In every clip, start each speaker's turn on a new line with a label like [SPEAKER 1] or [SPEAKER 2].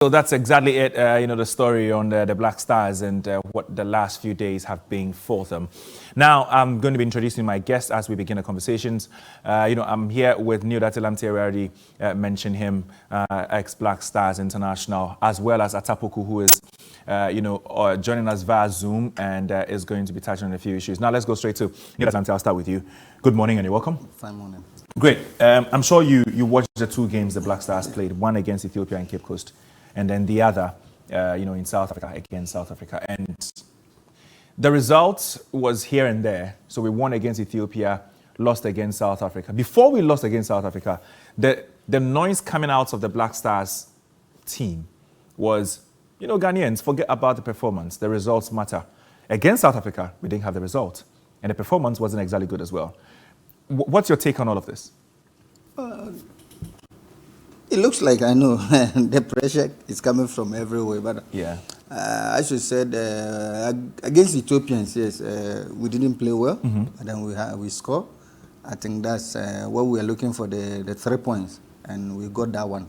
[SPEAKER 1] So that's exactly it, the story on the Black Stars and what the last few days have been for them. Now, I'm going to be introducing my guests as we begin the conversations. I'm here with Odartey Lamptey. I already mentioned him, ex-Black Stars International, as well as Atapoku, who is, joining us via Zoom and is going to be touching on a few issues. Now, let's go straight to Odartey Lamptey. I'll start with you. Good morning and you're welcome.
[SPEAKER 2] Fine morning.
[SPEAKER 1] Great. I'm sure you watched the two games the Black Stars played, one against Ethiopia and Cape Coast, and then the other, in South Africa, against South Africa. And the result was here and there. So we won against Ethiopia, lost against South Africa. Before we lost against South Africa, the noise coming out of the Black Stars team was, Ghanaians, forget about the performance. The results matter. Against South Africa, we didn't have the result. And the performance wasn't exactly good as well. What's your take on all of this?
[SPEAKER 2] It looks like, I know, the pressure is coming from everywhere. But
[SPEAKER 1] yeah,
[SPEAKER 2] as you said, against Ethiopians, yes, we didn't play well. And then we scored. I think that's what we are looking for, the 3 points. And we got that one.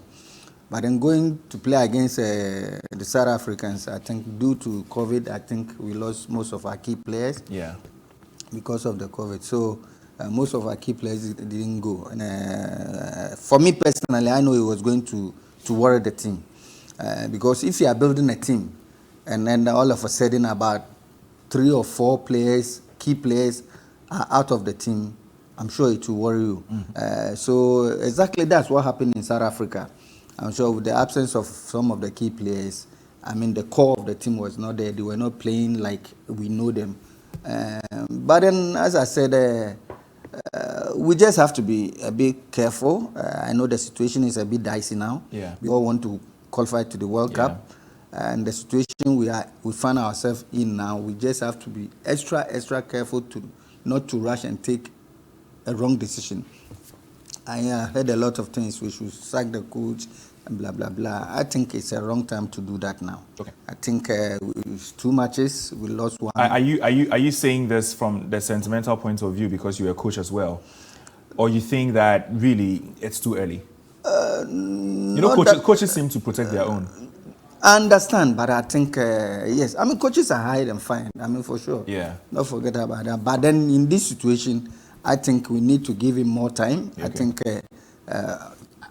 [SPEAKER 2] But then going to play against the South Africans, I think due to COVID, I think we lost most of our key players.
[SPEAKER 1] Yeah.
[SPEAKER 2] Because of the COVID. So most of our key players didn't go. And for me personally, I know it was going to worry the team. Because if you are building a team and then all of a sudden about 3 or 4 players, key players, are out of the team, I'm sure it will worry you. So exactly that's what happened in South Africa. I'm sure with the absence of some of the key players, I mean the core of the team was not there. They were not playing like we know them. But then, as I said, we just have to be a bit careful. I know the situation is a bit dicey now.
[SPEAKER 1] Yeah.
[SPEAKER 2] We all want to qualify to the World Cup. And the situation we find ourselves in now, we just have to be extra careful not to rush and take a wrong decision. I heard a lot of things. We should sack the coach and blah, blah, blah. I think it's a wrong time to do that now. Okay. I think it's 2 matches. We lost 1.
[SPEAKER 1] Are you saying this from the sentimental point of view because you're a coach as well? Or you think that really it's too early? Coaches seem to protect their own.
[SPEAKER 2] I understand, but I think, yes. I mean, coaches are high and fine. I mean, for sure.
[SPEAKER 1] Yeah.
[SPEAKER 2] Don't forget about that. But then in this situation, I think we need to give him more time. Okay. I think,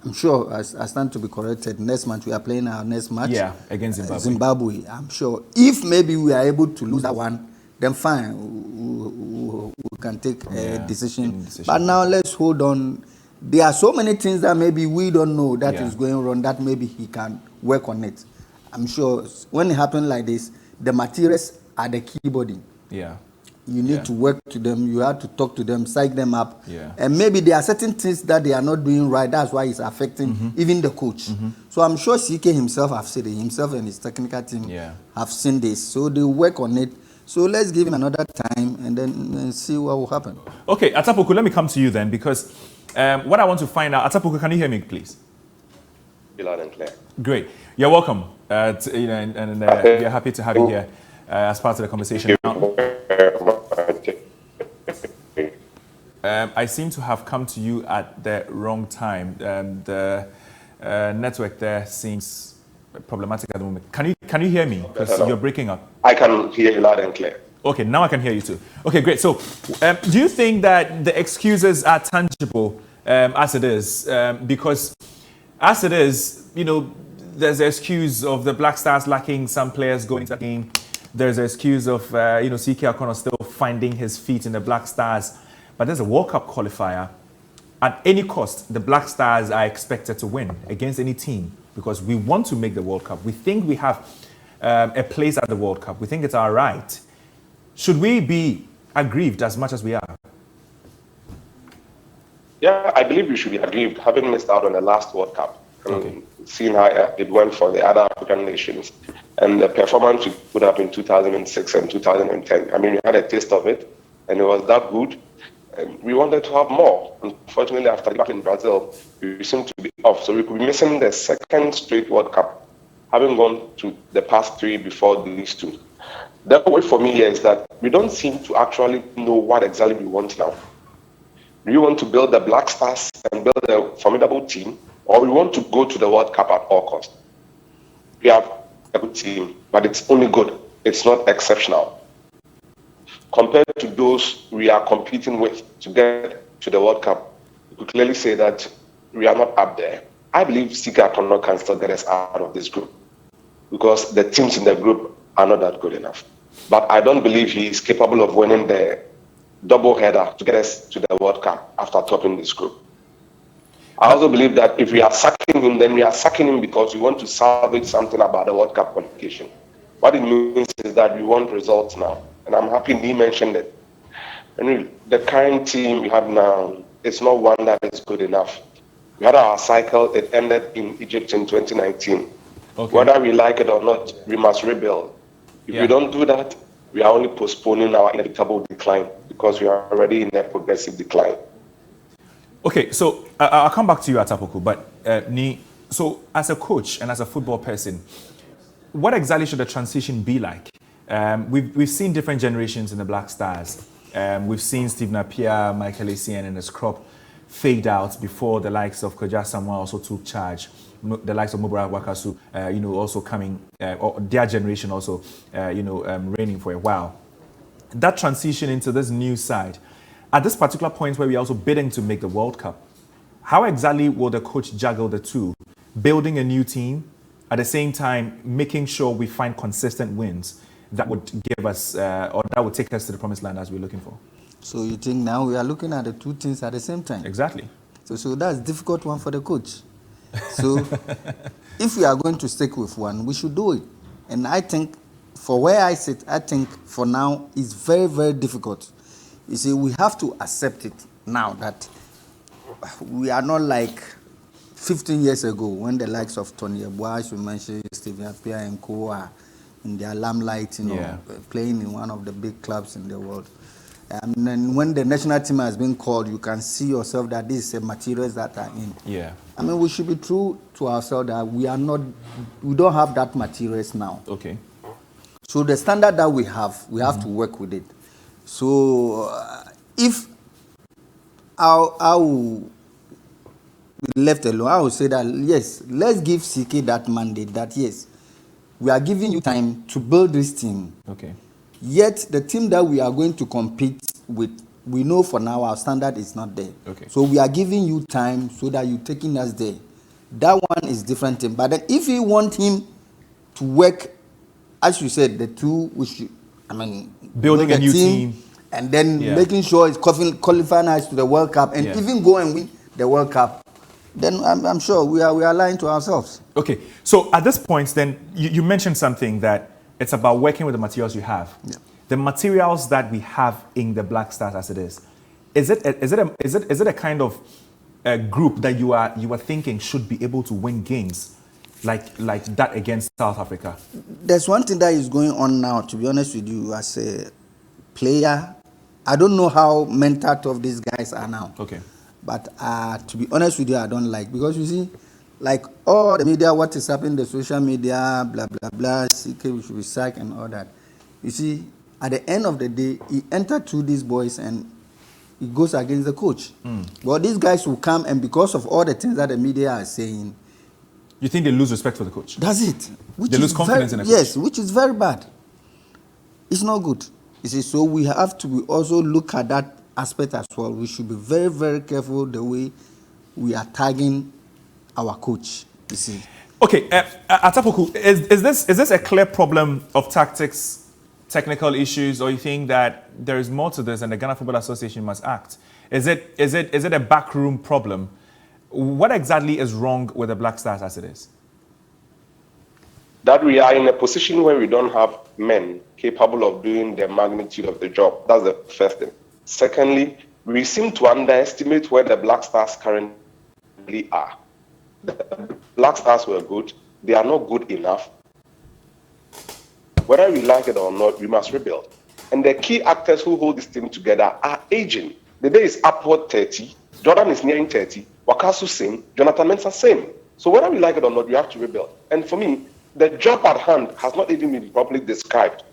[SPEAKER 2] I'm sure I stand to be corrected. Next match, we are playing our next match.
[SPEAKER 1] Yeah, against
[SPEAKER 2] Zimbabwe. I'm sure if maybe we are able to lose that one, then fine, we can take a decision. But now let's hold on. There are so many things that maybe we don't know that is going wrong, that maybe he can work on it. I'm sure when it happens like this, the materials are the key body.
[SPEAKER 1] Yeah.
[SPEAKER 2] You need to work to them. You have to talk to them, psych them up.
[SPEAKER 1] Yeah.
[SPEAKER 2] And maybe there are certain things that they are not doing right. That's why it's affecting even the coach. So I'm sure CK himself have said it. Himself and his technical team have seen this. So they work on it. So let's give him another time and then see what will happen.
[SPEAKER 1] Okay, Atapoku, let me come to you then, because what I want to find out, Atapoku, can you hear me, please?
[SPEAKER 3] Loud and clear.
[SPEAKER 1] Great. You're welcome. We are happy to have you here as part of the conversation. I seem to have come to you at the wrong time. The network there seems problematic at the moment. Can you hear me? Because you're breaking up.
[SPEAKER 3] I can hear you loud and clear.
[SPEAKER 1] Okay, now I can hear you too. Okay, great. So, do you think that the excuses are tangible as it is? Because as it is, there's the excuse of the Black Stars lacking some players going to the game. There's the excuse of, CK Akonnor still finding his feet in the Black Stars. But there's a World Cup qualifier. At any cost, the Black Stars are expected to win against any team because we want to make the World Cup. We think we have a place at the World Cup. We think it's our right. Should we be aggrieved as much as we are?
[SPEAKER 3] Yeah, I believe we should be aggrieved, having missed out on the last World Cup. Seeing how it went for the other African nations and the performance we put up in 2006 and 2010. I mean, we had a taste of it and it was that good. And we wanted to have more. Unfortunately, after back in Brazil, we seem to be off. So we could be missing the second straight World Cup, having gone to the past 3 before these 2. The way for me is that we don't seem to actually know what exactly we want now. Do you want to build the Black Stars and build a formidable team, or we want to go to the World Cup at all costs? we have a good team, but it's only good. It's not exceptional. Compared to those we are competing with to get to the World Cup, we could clearly say that we are not up there. I believe CK Akonnor can still get us out of this group because the teams in the group are not that good enough. But I don't believe he is capable of winning the double header to get us to the World Cup after topping this group. I also believe that if we are sacking him, then we are sacking him because we want to salvage something about the World Cup qualification. What it means is that we want results now. And I'm happy he mentioned it. And the current team we have now is not one that is good enough. We had our cycle, it ended in Egypt in 2019. Okay. Whether we like it or not, we must rebuild. If we don't do that, we are only postponing our inevitable decline because we are already in a progressive decline.
[SPEAKER 1] Okay, so I'll come back to you, Atapoku, but so as a coach and as a football person, what exactly should the transition be like? We've seen different generations in the Black Stars. We've seen Steve Napier, Michael Essien and his crop fade out before the likes of Koja Samuel also took charge. The likes of Mubarak Wakasu, also coming, or their generation also, reigning for a while. That transition into this new side, at this particular point where we're also bidding to make the World Cup, how exactly will the coach juggle the two? Building a new team, at the same time making sure we find consistent wins that would give us, or that would take us to the promised land as we're looking for.
[SPEAKER 2] So you think now we are looking at the two things at the same time?
[SPEAKER 1] Exactly.
[SPEAKER 2] So that's a difficult one for the coach. So if we are going to stick with one, we should do it. And I think, for where I sit, I think for now it's very, very difficult. You see, we have to accept it now that we are not like 15 years ago when the likes of Tony Abuaj, we mentioned Stephen Appiah and Co are in their limelight, playing in one of the big clubs in the world. And then when the national team has been called, you can see yourself that these are materials that are in.
[SPEAKER 1] Yeah.
[SPEAKER 2] I mean, we should be true to ourselves that we don't have that materials now.
[SPEAKER 1] Okay.
[SPEAKER 2] So the standard that we have to work with it. So if I will be left alone, I will say that, yes, let's give CK that mandate that, yes, we are giving you time to build this team.
[SPEAKER 1] Okay.
[SPEAKER 2] Yet the team that we are going to compete with, we know for now our standard is not there.
[SPEAKER 1] Okay.
[SPEAKER 2] So we are giving you time so that you're taking us there. That one is different thing. But then if you want him to work, as you said, the two,
[SPEAKER 1] building a new team.
[SPEAKER 2] And then making sure it's qualifying us to the World Cup and even go and win the World Cup, then I'm sure we are lying to ourselves.
[SPEAKER 1] Okay. So at this point, then, you mentioned something that it's about working with the materials you have. Yeah. The materials that we have in the Black Stars as it is it a kind of a group that you are thinking should be able to win games like that against South Africa?
[SPEAKER 2] There's one thing that is going on now, to be honest with you, as a player. I don't know how mental tough these guys are now.
[SPEAKER 1] Okay.
[SPEAKER 2] But to be honest with you, I don't like, because you see, like all the media, what is happening, the social media, blah, blah, blah, CK, we should be sacked and all that. You see, at the end of the day, he entered through these boys and he goes against the coach. But these guys will come, and because of all the things that the media are saying,
[SPEAKER 1] you think they lose respect for the coach?
[SPEAKER 2] That's it.
[SPEAKER 1] They lose confidence in the coach?
[SPEAKER 2] Yes, which is very bad. It's not good. You see, so we have to also look at that aspect as well. We should be very, very careful the way we are tagging our coach, you see.
[SPEAKER 1] Okay, Atapoku, is this a clear problem of tactics, technical issues, or you think that there is more to this and the Ghana Football Association must act? Is it a backroom problem? What exactly is wrong with the Black Stars as it is?
[SPEAKER 3] That we are in a position where we don't have men capable of doing the magnitude of the job. That's the first thing. Secondly, we seem to underestimate where the Black Stars currently are. The Black Stars were good. They are not good enough. Whether we like it or not, we must rebuild. And the key actors who hold this team together are aging. The day is upward 30. Jordan is nearing 30. Wakasu same. Jonathan Mensah same. So whether we like it or not, we have to rebuild. And for me, the job at hand has not even been properly described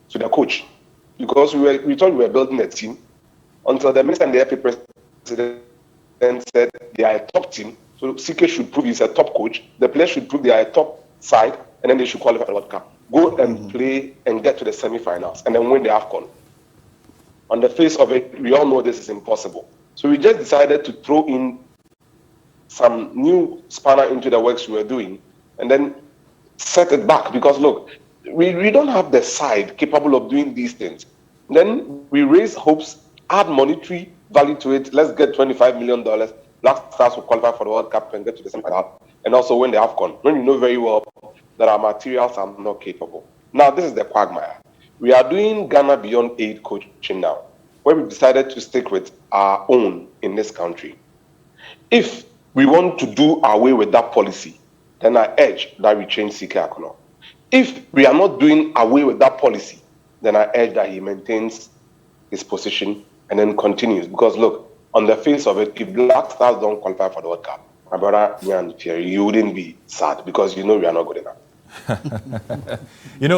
[SPEAKER 3] to the coach, because we thought we were building a team until the minister and the FA president said they are a top team. So CK should prove he's a top coach. The players should prove they are a top side, and then they should qualify for the World Cup. Go and play and get to the semi-finals and then win the AFCON. On the face of it, we all know this is impossible. So we just decided to throw in some new spanner into the works we were doing and then set it back because, look, we don't have the side capable of doing these things. Then we raise hopes, add monetary value to it. Let's get $25 million. Black Stars will qualify for the World Cup and get to the semi-final and also win the AFCON. When you know very well that our materials are not capable. Now, this is the quagmire. We are doing Ghana Beyond Aid coaching now, where we decided to stick with our own in this country. If we want to do away with that policy, then I urge that we change CK Akonnor. If we are not doing away with that policy, then I urge that he maintains his position and then continues. Because look, on the face of it, if Black Stars don't qualify for the World Cup, my brother Ian Thierry, you wouldn't be sad because you know we are not good enough.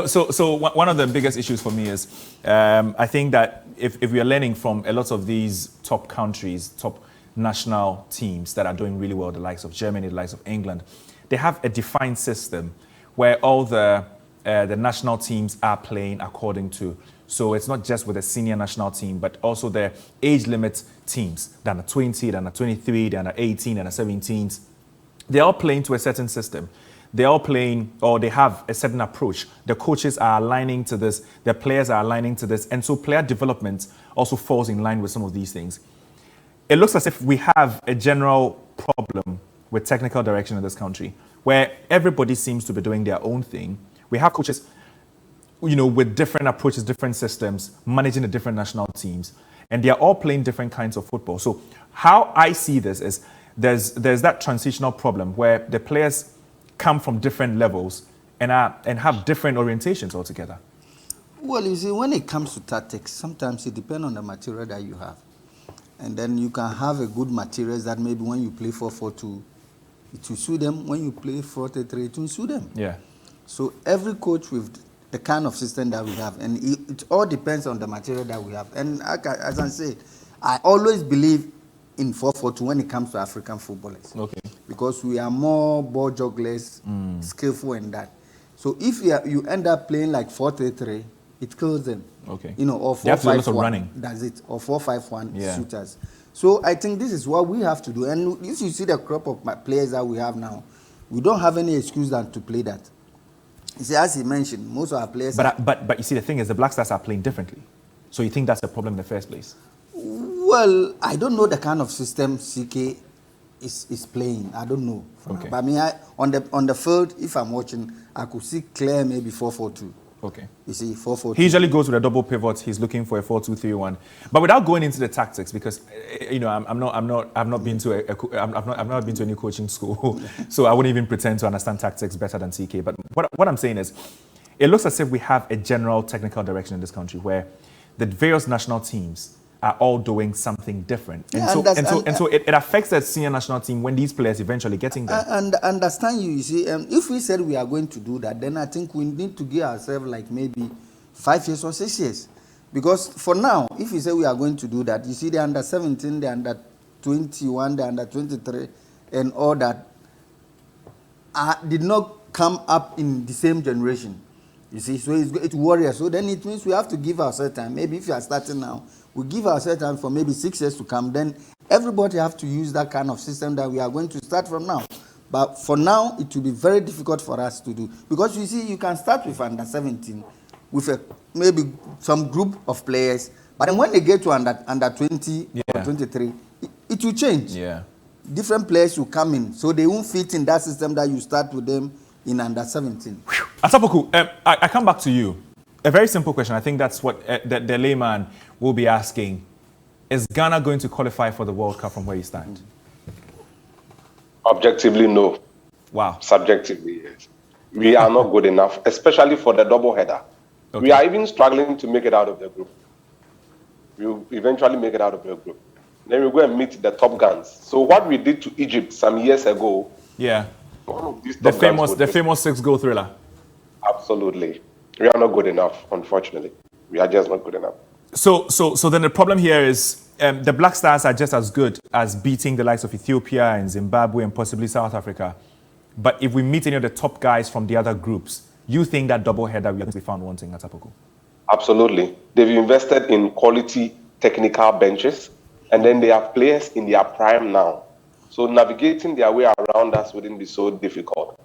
[SPEAKER 1] So one of the biggest issues for me is I think that if we are learning from a lot of these top countries, top national teams that are doing really well, the likes of Germany, the likes of England, they have a defined system where all the national teams are playing according to. So it's not just with the senior national team, but also the age limit teams, the under 20, the under 23, the under 18, the under 17s. They're all playing to a certain system. They're all playing, or they have a certain approach. The coaches are aligning to this, the players are aligning to this, and so player development also falls in line with some of these things. It looks as if we have a general problem with technical direction in this country, where everybody seems to be doing their own thing. We have coaches, with different approaches, different systems, managing the different national teams, and they are all playing different kinds of football. So how I see this is there's that transitional problem where the players come from different levels and have different orientations altogether.
[SPEAKER 2] Well, you see, when it comes to tactics, sometimes it depends on the material that you have. And then you can have a good materials that maybe when you play 4-4-2, it will suit them. When you play 4-3-3, it will suit them.
[SPEAKER 1] Yeah.
[SPEAKER 2] So every coach with the kind of system that we have, and it all depends on the material that we have. And as I say, I always believe in 4-4-2 when it comes to African footballers.
[SPEAKER 1] Okay.
[SPEAKER 2] Because we are more ball jugglers, skillful in that. So if you end up playing like 4-3-3, it kills them.
[SPEAKER 1] Okay.
[SPEAKER 2] Or 4-5-1. That's it. Or 4-5-1 shooters. So I think this is what we have to do. And if you see the crop of players that we have now, we don't have any excuse than to play that. You see, as he mentioned, most of our players.
[SPEAKER 1] But you see, the thing is, the Black Stars are playing differently. So you think that's a problem in the first place?
[SPEAKER 2] Well, I don't know the kind of system CK is playing. I don't know.
[SPEAKER 1] Okay.
[SPEAKER 2] But I mean, on the field, if I'm watching, I could see clear maybe 4-4-2.
[SPEAKER 1] Okay.
[SPEAKER 2] You see, 4-4-2.
[SPEAKER 1] He usually goes with a double pivot. He's looking for a 4-2-3-1. But without going into the tactics, because I've not been to any coaching school, so I wouldn't even pretend to understand tactics better than CK. But what I'm saying is, it looks as if we have a general technical direction in this country where the various national teams are all doing something different. And so it affects the senior national team when these players eventually getting there.
[SPEAKER 2] And understand you see, if we said we are going to do that, then I think we need to give ourselves like maybe 5 years or 6 years. Because for now, if we say we are going to do that, you see the under 17, the under 21, the under 23, and all that did not come up in the same generation. You see, so it's warriors. So then it means we have to give ourselves time. Maybe if you are starting now, we give ourselves time for maybe 6 years to come. Then everybody have to use that kind of system that we are going to start from now. But for now, it will be very difficult for us to do. Because you see, you can start with under 17, with maybe some group of players. But then when they get to under 20 or 23, it will change.
[SPEAKER 1] Yeah.
[SPEAKER 2] Different players will come in. So they won't fit in that system that you start with them in under 17.
[SPEAKER 1] Asapoku, I come back to you. A very simple question. I think that's what the layman will be asking. Is Ghana going to qualify for the World Cup from where you stand?
[SPEAKER 3] Objectively, no.
[SPEAKER 1] Wow.
[SPEAKER 3] Subjectively, yes. We are not good enough, especially for the double header. Okay. We are even struggling to make it out of the group. We'll eventually make it out of the group. Then we go and meet the top guns. So what we did to Egypt some years ago.
[SPEAKER 1] Yeah. The famous 6-goal thriller.
[SPEAKER 3] Absolutely. We are not good enough, unfortunately. We are just not good enough.
[SPEAKER 1] So then the problem here is the Black Stars are just as good as beating the likes of Ethiopia and Zimbabwe and possibly South Africa. But if we meet any of the top guys from the other groups, you think that double header we are going to be found wanting at Apoko?
[SPEAKER 3] Absolutely. They've invested in quality technical benches, and then they have players in their prime now. So navigating their way around us wouldn't be so difficult.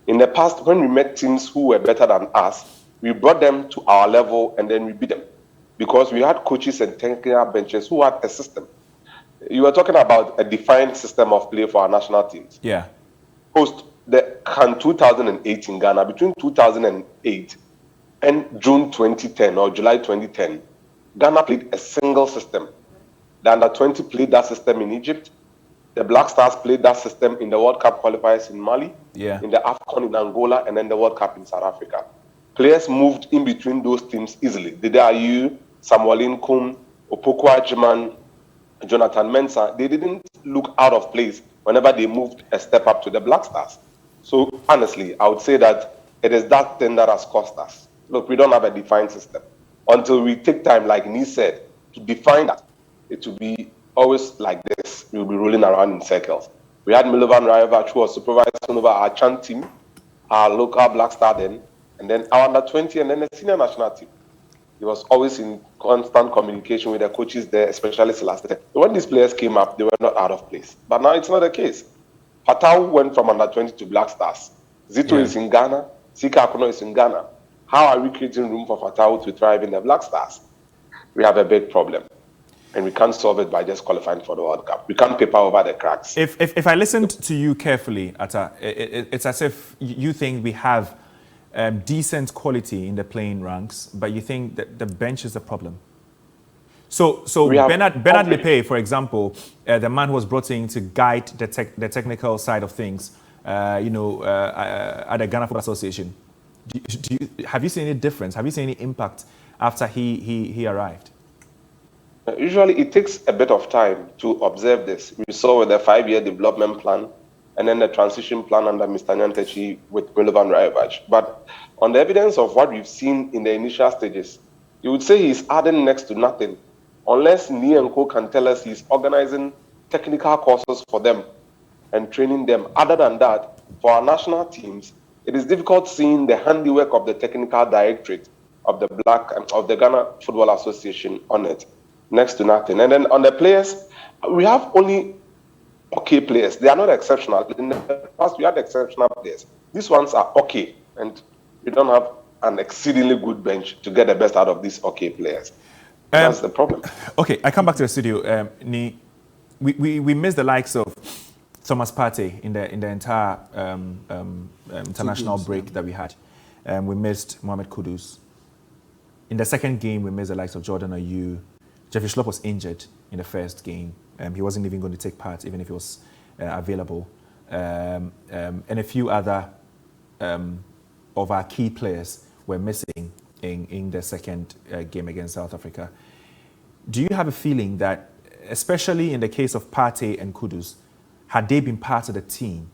[SPEAKER 3] In the past, when we met teams who were better than us, we brought them to our level and then we beat them because we had coaches and technical benches who had a system. You were talking about a defined system of play for our national teams.
[SPEAKER 1] Yeah.
[SPEAKER 3] Post the CAN 2008 in Ghana, between 2008 and June 2010 or July 2010, Ghana played a single system. The under-20 played that system in Egypt. The Black Stars played that system in the World Cup qualifiers in Mali, in the AFCON in Angola, and then the World Cup in South Africa. Players moved in between those teams easily. Dede Ayew, Samuel Nkum, Opoku Ajiman, Jonathan Mensah, they didn't look out of place whenever they moved a step up to the Black Stars. So honestly, I would say that it is that thing that has cost us. Look, we don't have a defined system. Until we take time, like Nee said, to define that, it will be always like this. We'll be rolling around in circles. We had Milovan Rajevac, who was supervising over our Chan team, our local Black Star then, and then our under-20, and then the senior national team. He was always in constant communication with the coaches there, especially Celeste. When these players came up, they were not out of place. But now it's not the case. Fatau went from under-20 to Black Stars. Zito is in Ghana. CK Akonnor is in Ghana. How are we creating room for Fatau to thrive in the Black Stars? We have a big problem. And we can't solve it by just qualifying for the World Cup. We can't paper over the cracks.
[SPEAKER 1] If I listened to you carefully, Atta, it's as if you think we have decent quality in the playing ranks, but you think that the bench is the problem. So Bernard Lepay, for example, the man who was brought in to guide the technical side of things, at the Ghana Football Association. Have you seen any difference? Have you seen any impact after he arrived?
[SPEAKER 3] Usually it takes a bit of time to observe this. We saw with the 5-year development plan and then the transition plan under Mr. Nyantechi with Milovan Rajevac. But on the evidence of what we've seen in the initial stages, you would say he's adding next to nothing, unless Nee and Co can tell us he's organizing technical courses for them and training them. Other than that, for our national teams, it is difficult seeing the handiwork of the technical directorate of the Ghana Football Association on it. Next to nothing. And then on the players, we have only okay players. They are not exceptional. In the past, we had exceptional players. These ones are okay, and we don't have an exceedingly good bench to get the best out of these okay players. That's the problem.
[SPEAKER 1] Okay, I come back to the studio. We missed the likes of Thomas Partey in the entire international break that we had. We missed Mohamed Kudus. In the second game, we missed the likes of Jordan Ayew. Jeffrey Schlupp was injured in the first game. He wasn't even going to take part, even if he was available. And a few other of our key players were missing in the second game against South Africa. Do you have a feeling that, especially in the case of Partey and Kudus, had they been part of the team,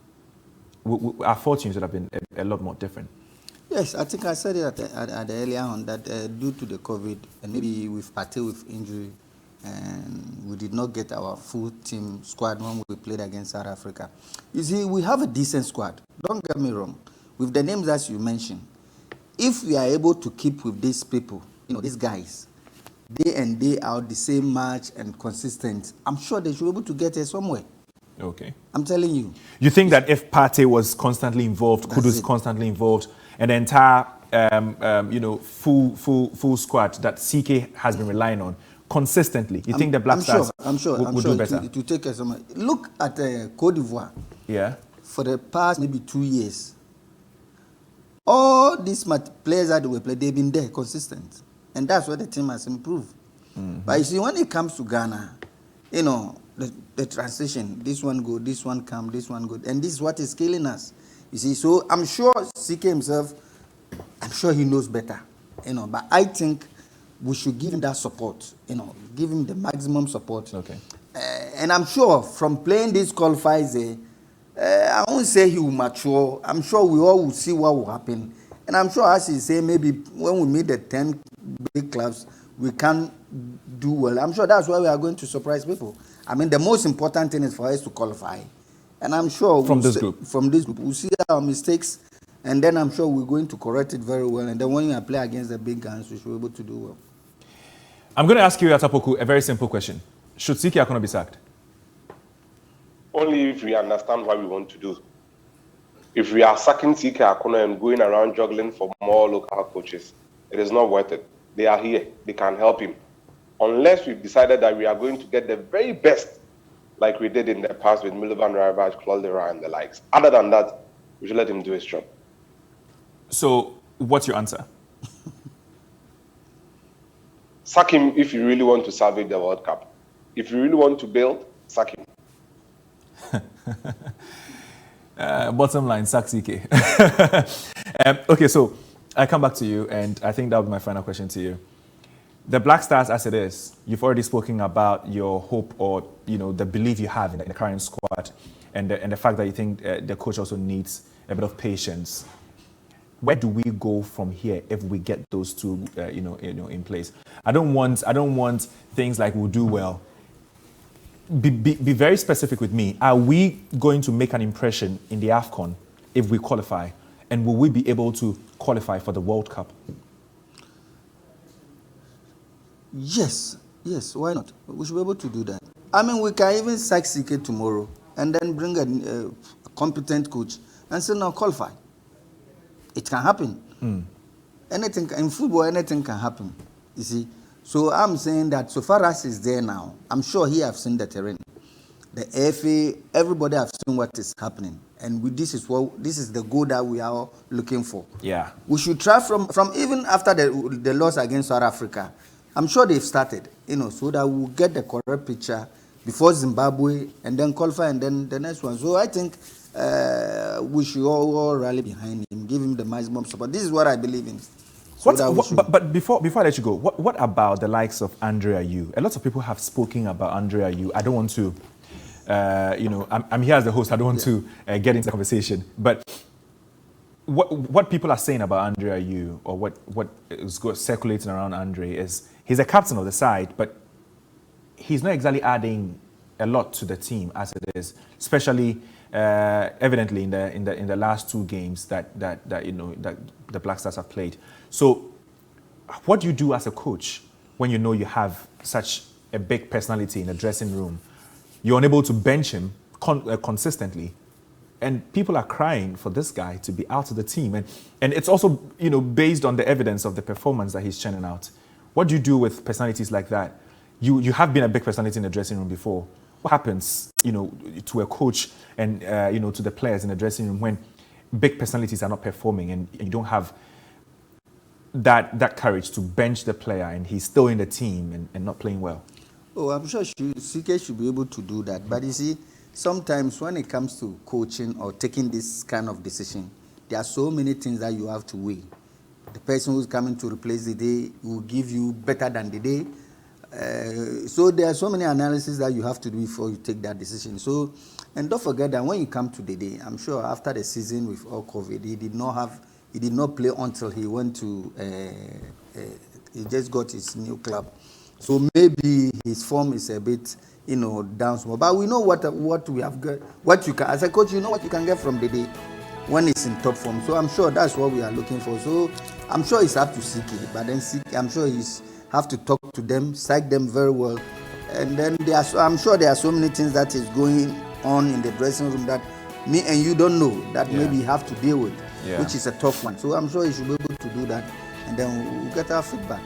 [SPEAKER 1] our fortunes would have been a lot more different?
[SPEAKER 2] Yes, I think I said it at earlier on that due to the COVID and maybe with Partey with injury, and we did not get our full team squad when we played against South Africa. You see, we have a decent squad. Don't get me wrong. With the names that you mentioned, if we are able to keep with these people, these guys, day in, day out, the same match and consistent, I'm sure they should be able to get here somewhere.
[SPEAKER 1] Okay.
[SPEAKER 2] I'm telling you.
[SPEAKER 1] You think that if Partey was constantly involved, Kudus constantly involved, and the entire, full squad that CK has been relying on consistently, you think the Black Stars would do better?
[SPEAKER 2] To take us somewhere. Look at Côte d'Ivoire.
[SPEAKER 1] Yeah.
[SPEAKER 2] For the past maybe 2 years, all these players that we play, they've been there consistent, and that's where the team has improved. Mm-hmm. But you see, when it comes to Ghana, the transition, this one go, this one come, this one go, and this is what is killing us. You see, so I'm sure CK himself, I'm sure he knows better, but I think we should give him that support, give him the maximum support.
[SPEAKER 1] Okay.
[SPEAKER 2] And I'm sure from playing these qualifiers, I won't say he will mature. I'm sure we all will see what will happen. And I'm sure, as he say, maybe when we meet the 10 big clubs, we can do well. I'm sure that's why we are going to surprise people. I mean, the most important thing is for us to qualify. And I'm sure
[SPEAKER 1] from this group,
[SPEAKER 2] we'll see our mistakes, and then I'm sure we're going to correct it very well. And then when you play against the big guns, we should be able to do well.
[SPEAKER 1] I'm going to ask you, Atapoku, a very simple question. Should CK Akonnor be sacked?
[SPEAKER 3] Only if we understand what we want to do. If we are sacking CK Akonnor and going around juggling for more local coaches, it is not worth it. They are here. They can help him. Unless we've decided that we are going to get the very best, like we did in the past with Milovan Ravaj, Claudera, and the likes. Other than that, we should let him do his job.
[SPEAKER 1] So, what's your answer?
[SPEAKER 3] Sack him if you really want to salvage the World Cup. If you really want to build, sack him.
[SPEAKER 1] Bottom line, sack CK. Okay, so I come back to you, and I think that would be my final question to you. The Black Stars, as it is, you've already spoken about your hope or the belief you have in the current squad, and the fact that you think the coach also needs a bit of patience. Where do we go from here if we get those two, in place? I don't want things like we'll do well. Be very specific with me. Are we going to make an impression in the AFCON if we qualify, and will we be able to qualify for the World Cup?
[SPEAKER 2] Yes, why not? We should be able to do that. I mean, we can even sack CK tomorrow and then bring a competent coach and say, now qualify. It can happen. Anything in football, anything can happen. You see? So I'm saying that so far as is there now, I'm sure he have seen the terrain. The FA, everybody have seen what is happening. And this is the goal that we are looking for.
[SPEAKER 1] Yeah.
[SPEAKER 2] We should try from even after the loss against South Africa. I'm sure they've started, so that we'll get the correct picture before Zimbabwe and then qualify and then the next one. So I think we should all rally behind him, give him the maximum support. This is what I believe in.
[SPEAKER 1] But before I let you go, what about the likes of Andre Ayew? A lot of people have spoken about Andre Ayew. I don't want to, I'm here as the host. I don't want to get into the conversation. But what people are saying about Andre Ayew, or what is circulating around Andre, is he's a captain of the side, but he's not exactly adding a lot to the team as it is, especially evidently in the last two games that the Black Stars have played. So, what do you do as a coach when you know you have such a big personality in the dressing room? You're unable to bench him consistently, and people are crying for this guy to be out of the team, and it's also based on the evidence of the performance that he's churning out. What do you do with personalities like that? You have been a big personality in the dressing room before. What happens, to a coach and to the players in the dressing room when big personalities are not performing and you don't have that courage to bench the player and he's still in the team and not playing well?
[SPEAKER 2] Oh, I'm sure CK should be able to do that. But you see, sometimes when it comes to coaching or taking this kind of decision, there are so many things that you have to weigh. The person who's coming to replace the day will give you better than the day. So there are so many analyses that you have to do before you take that decision. So, and don't forget that when you come to the day, I'm sure after the season with all COVID, he did not play until he went to, he just got his new club. So maybe his form is a bit, down small. But we know what we have got, what you can, as a coach, you know what you can get from the day when it's in top form. So I'm sure that's what we are looking for. So I'm sure it's up to CK, but then I'm sure he's have to talk to them, psych them very well. And then I'm sure there are so many things that is going on in the dressing room that me and you don't know that maybe you have to deal with, which is a tough one. So I'm sure you should be able to do that, and then we'll get our feedback.